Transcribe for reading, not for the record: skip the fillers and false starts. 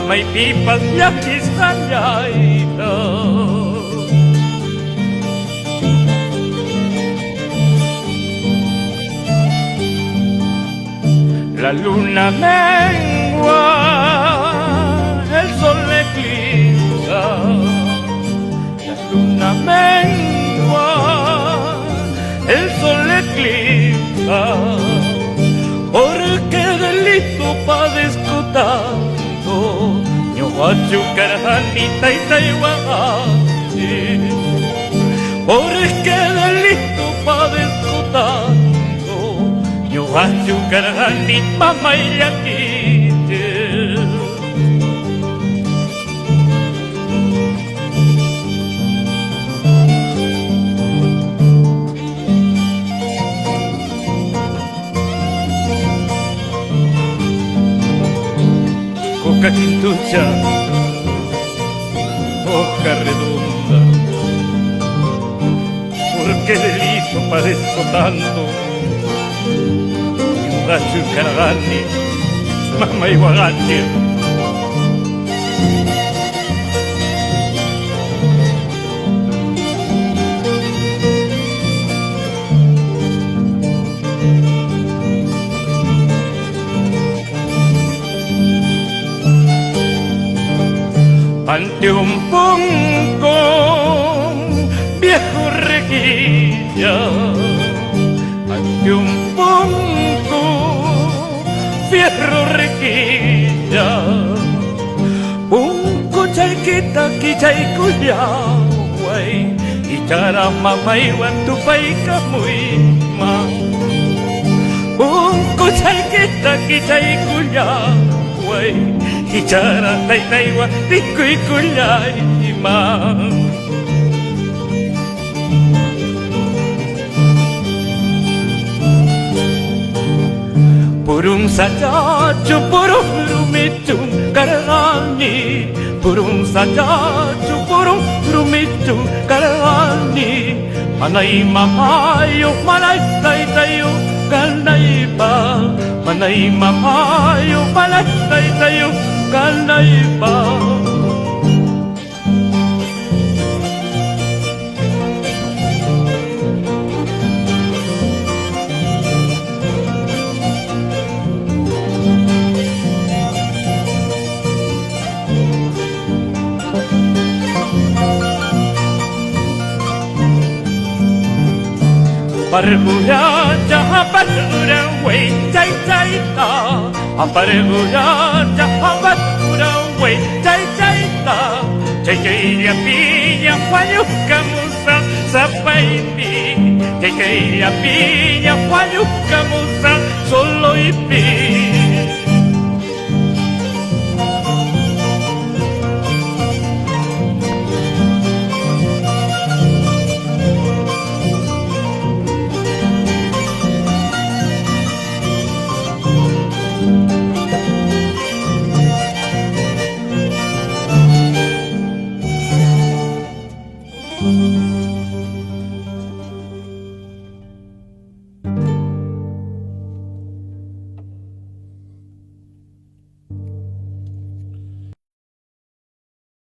May pipas yakis kanyaita la luna mengua, el sol eclipsa, la luna mengua, el sol eclipsa, porque delito padezco tanto, yo achucarani taitaiwani, porque delito padezco tanto, yo achucarani mamayakite. Cachintucha, hoja redonda, ¿por qué delito padezco tanto? Yugachu Karagani, Mama Iwagani. Ante un ponco viejo reguilla, ante un ponco viejo reguilla, punco chayquita ki chaycuyahuay, y charamamaiwan tu paica muy ma, punco chayquita ki chaycuyahuay, Ichara taitaiwa tikuikullay ma. Purum sachachu purum rumichum karani, purum sachachu purum rumichum karani, manay mamayo manay taitayo kanay pa, manay mamayo manay taitayo kanay pa. Parguraja, pargura, wey, chay, chay, ta. Parguraja, pargura, wey, chay, chay, ta. Chay, chay, ya piña, juayuca, musa, zapaiti. Chay, chay, ya piña, juayuca, musa, solo y pi.